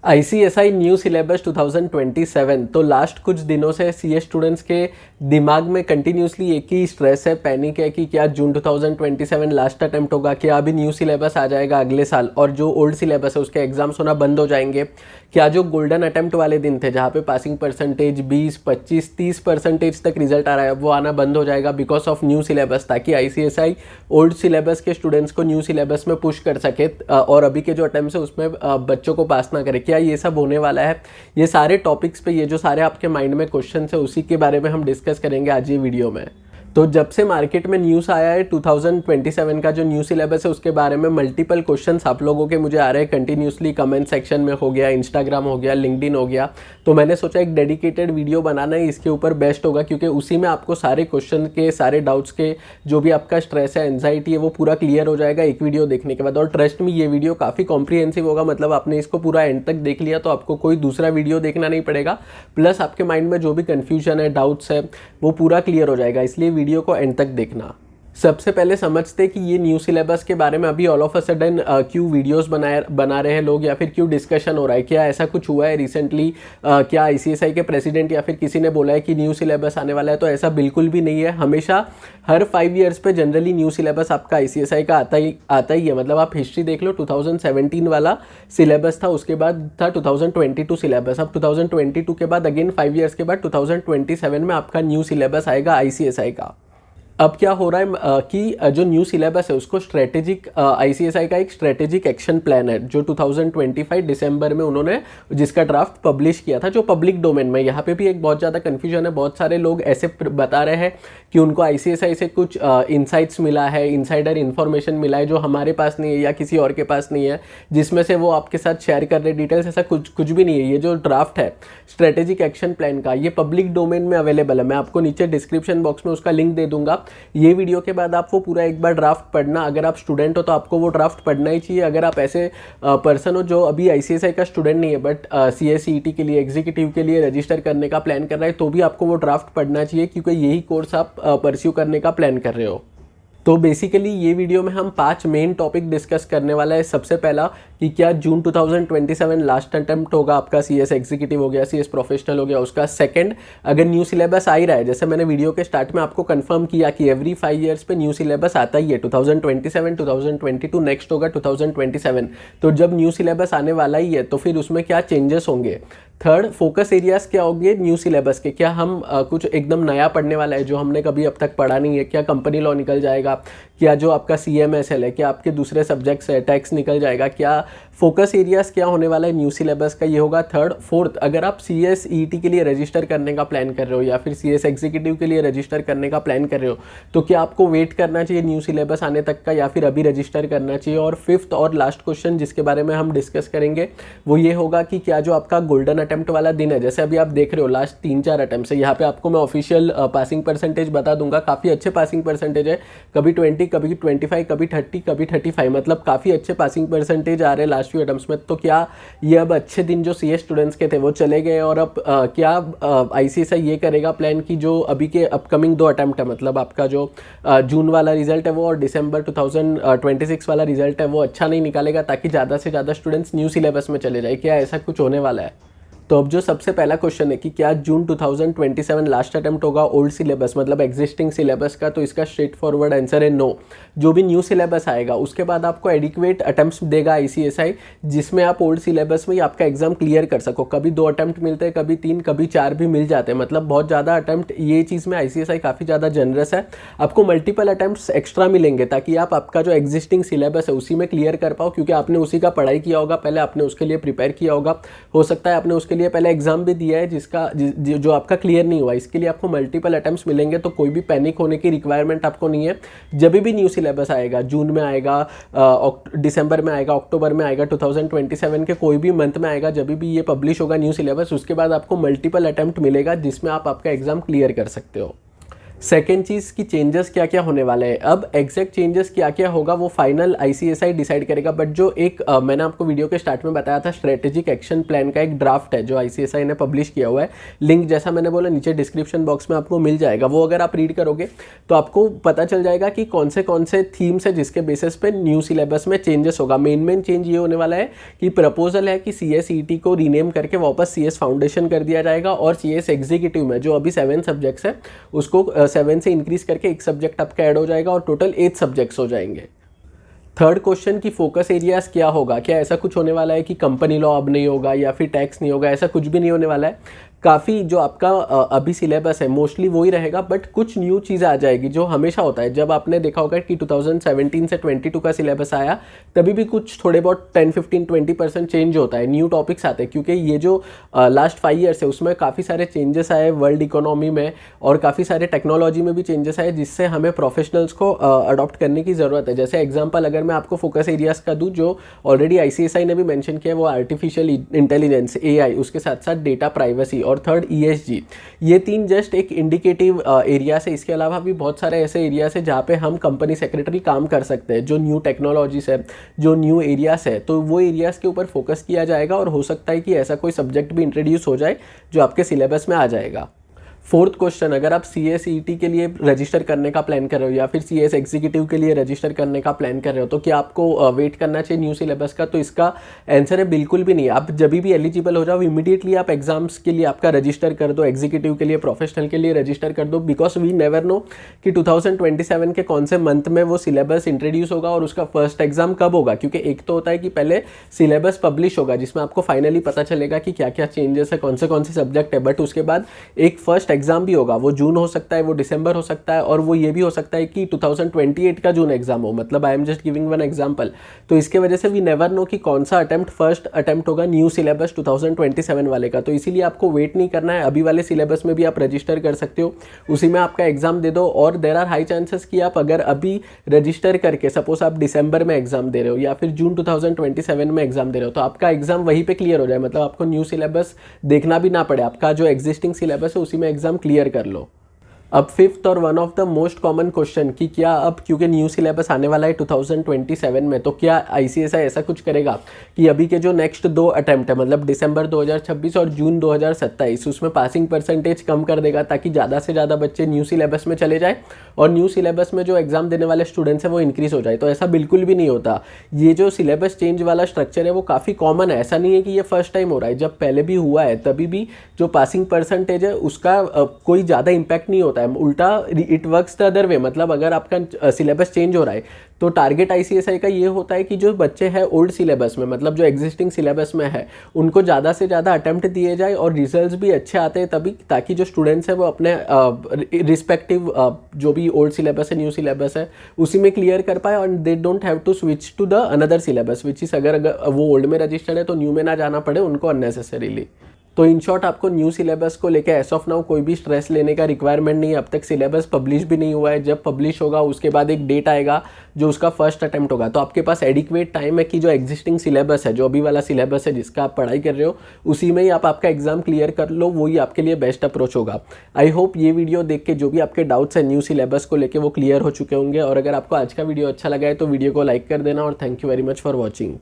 ICSI new syllabus 2027। तो last कुछ दिनों से सीए स्टूडेंट्स के दिमाग में कंटिन्यूसली एक ही स्ट्रेस है, पैनिक है कि क्या जून 2027 लास्ट अटेम्प्ट होगा, क्या अभी न्यू सिलेबस आ जाएगा अगले साल और जो ओल्ड सिलेबस है उसके एग्जाम्स होना बंद हो जाएंगे, क्या जो गोल्डन अटेम्प्ट वाले दिन थे जहाँ पे पासिंग परसेंटेज 20, 25, 30% तक रिजल्ट आ रहा है वो आना बंद हो जाएगा बिकॉज ऑफ न्यू सिलेबस, ताकि आईसीएसआई ओल्ड सिलेबस के स्टूडेंट्स को न्यू सिलेबस में पुश कर सके और अभी के जो अटेम्प्ट है उसमें बच्चों को पास ना करे। क्या ये सब होने वाला है? ये सारे टॉपिक्स पे, ये जो सारे आपके माइंड में क्वेश्चन है उसी के बारे में हम डिस्कस करेंगे आज ये वीडियो में। तो जब से मार्केट में न्यूज़ आया है 2027 का जो न्यू सिलेबस है उसके बारे में मल्टीपल क्वेश्चंस आप लोगों के मुझे आ रहे हैं कंटिन्यूसली, कमेंट सेक्शन में हो गया, इंस्टाग्राम हो गया, लिंक्डइन हो गया। तो मैंने सोचा एक डेडिकेटेड वीडियो बनाना ही इसके ऊपर बेस्ट होगा, क्योंकि उसी में आपको सारे क्वेश्चन के, सारे डाउट्स के, जो भी आपका स्ट्रेस है, एंजाइटी है, वो पूरा क्लियर हो जाएगा एक वीडियो देखने के बाद। और ट्रस्ट में ये वीडियो काफ़ी कॉम्प्रिहेंसिव होगा, मतलब आपने इसको पूरा एंड तक देख लिया तो आपको कोई दूसरा वीडियो देखना नहीं पड़ेगा, प्लस आपके माइंड में जो भी कन्फ्यूजन है, डाउट्स है, वो पूरा क्लियर हो जाएगा। इसलिए वीडियो को एंड तक देखना। सबसे पहले समझते कि ये न्यू सिलेबस के बारे में अभी ऑल ऑफ अ सडन क्यों वीडियोस बना रहे हैं लोग, या फिर क्यों डिस्कशन हो रहा है, क्या ऐसा कुछ हुआ है रिसेंटली, क्या आईसीएसआई के प्रेसिडेंट या फिर किसी ने बोला है कि न्यू सिलेबस आने वाला है? तो ऐसा बिल्कुल भी नहीं है। हमेशा हर 5 ईयर्स पे जनरली न्यू सिलेबस आपका आईसीएसआई का आता ही है। मतलब आप हिस्ट्री देख लो, 2017 वाला सिलेबस था, उसके बाद था 2022 सिलेबस, अब 2022 के बाद अगेन 5 ईयर्स के बाद 2027 में आपका न्यू सिलेबस आएगा आईसीएसआई का। अब क्या हो रहा है कि जो न्यू सिलेबस है उसको स्ट्रेटेजिक, आईसीएसआई का एक स्ट्रेटेजिक एक्शन प्लान है जो 2025 दिसंबर में उन्होंने, जिसका ड्राफ्ट पब्लिश किया था, जो पब्लिक डोमेन में। यहाँ पे भी एक बहुत ज़्यादा कन्फ्यूजन है, बहुत सारे लोग ऐसे बता रहे हैं कि उनको आईसीएसआई से कुछ इनसाइट्स मिला है, इनसाइडर इन्फॉर्मेशन मिला है जो हमारे पास नहीं है या किसी और के पास नहीं है, जिसमें से वो आपके साथ शेयर कर रहे डिटेल्स। ऐसा कुछ भी नहीं है। ये जो ड्राफ्ट है स्ट्रेटेजिक एक्शन प्लान का, ये पब्लिक डोमेन में अवेलेबल है। मैं आपको नीचे डिस्क्रिप्शन बॉक्स में उसका लिंक दे दूंगा। ये वीडियो के बाद आप वो पूरा एक बार ड्राफ्ट पढ़ना। अगर आप स्टूडेंट हो तो आपको वो ड्राफ्ट पढ़ना ही चाहिए। अगर आप ऐसे पर्सन हो जो अभी आईसीएसआई का स्टूडेंट नहीं है बट सीएसईटी के लिए, एग्जीक्यूटिव के लिए रजिस्टर करने का प्लान कर रहा है, तो भी आपको वो ड्राफ्ट पढ़ना चाहिए, क्योंकि यही कोर्स आप परस्यू करने का प्लान कर रहे हो। तो बेसिकली ये वीडियो में हम 5 मेन टॉपिक डिस्कस करने वाला है। सबसे पहला कि क्या जून 2027 लास्ट अटेम्प्ट होगा आपका, सीएस एग्जीक्यूटिव हो गया, सीएस प्रोफेशनल हो गया उसका। सेकंड, अगर न्यू सिलेबस आ ही रहा है, जैसे मैंने वीडियो के स्टार्ट में आपको कंफर्म किया कि एवरी 5 ईयर्स पे न्यू सिलेबस आता ही है, 2027, 2022, नेक्स्ट होगा 2027। तो जब न्यू सिलेबस आने वाला ही है तो फिर उसमें क्या चेंजेस होंगे। थर्ड, फोकस एरियाज क्या होंगे न्यू सिलेबस के, क्या हम कुछ एकदम नया पढ़ने वाला है जो हमने कभी अब तक पढ़ा नहीं है, क्या कंपनी लॉ निकल जाएगा, क्या जो आपका सीएमएसएल है, क्या आपके दूसरे सब्जेक्ट्स है, टैक्स निकल जाएगा, क्या फोकस एरियाज क्या होने वाला है न्यू सिलेबस का, ये होगा थर्ड। फोर्थ, अगर आप सीएसईटी के लिए रजिस्टर करने का प्लान कर रहे हो या फिर सीएस एग्जीक्यूटिव के लिए रजिस्टर करने का प्लान कर रहे हो, तो क्या आपको वेट करना चाहिए न्यू सिलेबस आने तक का या फिर अभी रजिस्टर करना चाहिए। और फिफ्थ और लास्ट क्वेश्चन जिसके बारे में हम डिस्कस करेंगे वो ये होगा कि क्या जो आपका गोल्डन अटेम्प्ट वाला दिन है, जैसे अभी आप देख रहे हो लास्ट 3-4 अटेम्प्ट है, यहाँ पे आपको मैं ऑफिशियल पासिंग परसेंटेज बता दूंगा। काफ़ी अच्छे पासिंग परसेंटेज है, कभी 20, कभी 25, कभी 30, कभी 35, मतलब काफ़ी अच्छे पासिंग परसेंटेज आ रहे हैं लास्ट फ्यू अटेम्प्ट्स में। तो क्या ये अब अच्छे दिन जो सीए स्टूडेंट्स के थे वो चले गए, और अब क्या आईसीएसआई ये करेगा प्लान कि जो अभी के अपकमिंग 2 अटेम्प्ट है, मतलब आपका जो जून वाला रिजल्ट है वो और दिसंबर 2026 वाला रिजल्ट है वो अच्छा नहीं निकालेगा, ताकि ज़्यादा से ज़्यादा स्टूडेंट्स न्यू सिलेबस में चले जाए। क्या ऐसा कुछ होने वाला है? तो अब जो सबसे पहला क्वेश्चन है कि क्या जून 2027 लास्ट अटेम्प्ट होगा ओल्ड सिलेबस, मतलब एग्जिस्टिंग सिलेबस का, तो इसका स्ट्रेट फॉरवर्ड आंसर है नो। जो भी न्यू सिलेबस आएगा उसके बाद आपको एडिक्वेट अटेम्प्ट्स देगा आईसीएसआई, जिसमें आप ओल्ड सिलेबस में ही आपका एग्जाम क्लियर कर सको। कभी 2 अटेम्प्ट मिलते हैं, कभी 3, कभी 4 भी मिल जाते हैं, मतलब बहुत ज़्यादा अटेम्प्ट। ये चीज़ में आईसीएसआई काफ़ी ज़्यादा जनरस है, आपको मल्टीपल अटेम्प्ट्स एक्स्ट्रा मिलेंगे ताकि आप आपका जो एग्जिस्टिंग सिलेबस है उसी में क्लियर कर पाओ, क्योंकि आपने उसी का पढ़ाई किया होगा पहले, आपने उसके लिए प्रिपेयर किया होगा। हो सकता है आपने उसके लिए पहले एग्जाम भी दिया है जिसका जो आपका क्लियर नहीं हुआ, इसके लिए आपको मल्टीपल अटेम्प्ट्स मिलेंगे। तो कोई भी पैनिक होने की रिक्वायरमेंट आपको नहीं है। जब भी न्यू सिलेबस आएगा, जून में आएगा, दिसंबर में आएगा, अक्टूबर में आएगा, 2027 के कोई भी मंथ में आएगा, जब भी ये पब्लिश होगा न्यू सिलेबस, उसके बाद आपको मल्टीपल अटेम्प्ट मिलेगा जिसमें आप आपका एग्जाम क्लियर कर सकते हो। सेकेंड चीज़ की चेंजेस क्या क्या होने वाले हैं। अब एग्जैक्ट चेंजेस क्या क्या होगा वो फाइनल आईसीएसआई डिसाइड करेगा, बट जो एक मैंने आपको वीडियो के स्टार्ट में बताया था स्ट्रेटेजिक एक्शन प्लान का एक ड्राफ्ट है जो आईसीएसआई ने पब्लिश किया हुआ है। लिंक जैसा मैंने बोला नीचे डिस्क्रिप्शन बॉक्स में आपको मिल जाएगा। वो अगर आप रीड करोगे तो आपको पता चल जाएगा कि कौन से थीम्स है जिसके बेसिस पे न्यू सिलेबस में चेंजेस होगा। मेन चेंज ये होने वाला है कि प्रपोजल है कि सीएसईटी को रीनेम करके वापस सीएस फाउंडेशन कर दिया जाएगा और सीएस एग्जीक्यूटिव में जो अभी 7 सब्जेक्ट्स है उसको 7 से इंक्रीज करके एक सब्जेक्ट आपका ऐड हो जाएगा और टोटल 8 सब्जेक्ट्स हो जाएंगे। थर्ड क्वेश्चन की फोकस एरियाज क्या होगा। क्या ऐसा कुछ होने वाला है कि कंपनी लॉ अब नहीं होगा या फिर टैक्स नहीं होगा, ऐसा कुछ भी नहीं होने वाला है। काफ़ी जो आपका अभी सिलेबस है मोस्टली वही रहेगा, बट कुछ न्यू चीज़ें आ जाएगी जो हमेशा होता है। जब आपने देखा होगा कि 2017 से 22 का सिलेबस आया तभी भी कुछ थोड़े बहुत 10-15-20% चेंज होता है, न्यू टॉपिक्स आते हैं, क्योंकि ये जो लास्ट 5 ईयर्स है उसमें काफ़ी सारे चेंजेस आए वर्ल्ड इकोनॉमी में और काफ़ी सारे टेक्नोलॉजी में भी चेंजेस आए जिससे हमें प्रोफेशनल्स को अडॉप्ट करने की ज़रूरत है। जैसे एग्जाम्पल अगर मैं आपको फोकस एरियाज का दूँ जो ऑलरेडी आईसीएसआई ने भी मेंशन किया है वो आर्टिफिशियल इंटेलिजेंस एआई, उसके साथ साथ डेटा प्राइवेसी और थर्ड ईएसजी। ये 3 जस्ट एक इंडिकेटिव एरिया है। इसके अलावा भी बहुत सारे ऐसे एरियाज है जहाँ पे हम कंपनी सेक्रेटरी काम कर सकते हैं, जो न्यू टेक्नोलॉजीज है, जो न्यू एरियाज है, तो वो एरियाज के ऊपर फोकस किया जाएगा और हो सकता है कि ऐसा कोई सब्जेक्ट भी इंट्रोड्यूस हो जाए जो आपके सिलेबस में आ जाएगा। फोर्थ क्वेश्चन, अगर आप सीएसईटी के लिए रजिस्टर करने का प्लान कर रहे हो या फिर सीएस एग्जीक्यूटिव के लिए रजिस्टर करने का प्लान कर रहे हो तो क्या आपको वेट करना चाहिए न्यू सिलेबस का? तो इसका आंसर है बिल्कुल भी नहीं। आप जब भी एलिजिबल हो जाओ इमीडिएटली आप एग्जाम्स के लिए आपका रजिस्टर कर दो, एग्जीक्यूटिव के लिए प्रोफेशनल के लिए रजिस्टर कर दो, बिकॉज वी नेवर नो कि 2027 के कौन से मंथ में वो सिलेबस इंट्रोड्यूस होगा और उसका फर्स्ट एग्जाम कब होगा। क्योंकि एक तो होता है कि पहले सिलेबस पब्लिश होगा जिसमें आपको फाइनली पता चलेगा कि क्या क्या चेंजेस है, कौन से सब्जेक्ट है, बट उसके बाद एक फर्स्ट एग्जाम भी होगा। वो जून हो सकता है, वो दिसंबर हो सकता है और वो ये भी हो सकता है कि 2028 का जून एग्जाम हो। मतलब I am just giving one example. तो इसके वजह से वी नेवर नो कि कौन सा फर्स्ट अटेम्प्ट होगा न्यू सिलेबस 2027 वाले का। तो इसीलिए आपको वेट नहीं करना है, अभी वाले सिलेबस में भी आप रजिस्टर कर सकते हो, उसी में आपका एग्जाम दे दो। और देयर आर हाई चांसेस कि आप अगर अभी रजिस्टर करके सपोज आप दिसंबर में एग्जाम दे रहे हो या फिर जून 2027 में एग्जाम दे रहे हो तो आपका एग्जाम वहीं पे क्लियर हो जाए। मतलब आपको न्यू सिलेबस देखना भी ना पड़े, आपका जो एग्जिस्टिंग सिलेबस है उसी में एग्जाम क्लियर कर लो। अब फिफ्थ और one of the most common question कि क्या अब क्योंकि न्यू सिलेबस आने वाला है 2027 में तो क्या आईसीएसआई ऐसा कुछ करेगा कि अभी के जो नेक्स्ट 2 अटेम्प्ट है मतलब दिसंबर 2026 और जून 2027 उसमें पासिंग परसेंटेज कम कर देगा ताकि ज़्यादा से ज़्यादा बच्चे न्यू सिलेबस में चले जाए और न्यू सिलेबस में जो एग्जाम देने वाले स्टूडेंट्स हैं वो इंक्रीज हो जाए। तो ऐसा बिल्कुल भी नहीं होता। ये जो सिलेबस चेंज वाला स्ट्रक्चर है वो काफ़ी कॉमन है, ऐसा नहीं है कि ये फर्स्ट टाइम हो रहा है। जब पहले भी हुआ है तभी भी जो पासिंग परसेंटेज है उसका कोई ज़्यादा इंपैक्ट नहीं होता है, उल्टा it works the other way. मतलब अगर आपका सिलेबस चेंज हो रहा है तो टारगेट आईसीएसआई का ये होता है कि जो बच्चे हैं ओल्ड सिलेबस में मतलब जो एग्जिस्टिंग सिलेबस में है उनको ज़्यादा से ज़्यादा अटेम्प्ट दिए जाए और रिजल्ट्स भी अच्छे आते हैं तभी, ताकि जो स्टूडेंट्स हैं वो अपने रिस्पेक्टिव जो भी ओल्ड सिलेबस है न्यू सिलेबस है उसी में क्लियर कर पाए और they don't have to switch to the another syllabus which is अगर वो ओल्ड में रजिस्टर्ड है तो न्यू में ना जाना पड़े उनको अननेसेसरीली। तो इन शॉर्ट आपको न्यू सिलेबस को लेकर एज ऑफ नाउ कोई भी स्ट्रेस लेने का रिक्वायरमेंट नहीं है। अब तक सिलेबस पब्लिश भी नहीं हुआ है, जब पब्लिश होगा उसके बाद एक डेट आएगा जो उसका फर्स्ट अटेम्प्ट होगा। तो आपके पास एडिक्वेट टाइम है कि जो एग्जिस्टिंग सिलेबस है, जो अभी वाला सिलेबस है जिसका आप पढ़ाई कर रहे हो उसी में ही आप आपका एग्जाम क्लियर कर लो, वही आपके लिए बेस्ट अप्रोच होगा। आई होप ये वीडियो देख के जो भी आपके डाउट्स हैं न्यू सिलेबस को लेकर वो क्लियर हो चुके होंगे। और अगर आपको आज का वीडियो अच्छा लगा है तो वीडियो को लाइक कर देना और thank you very much for watching.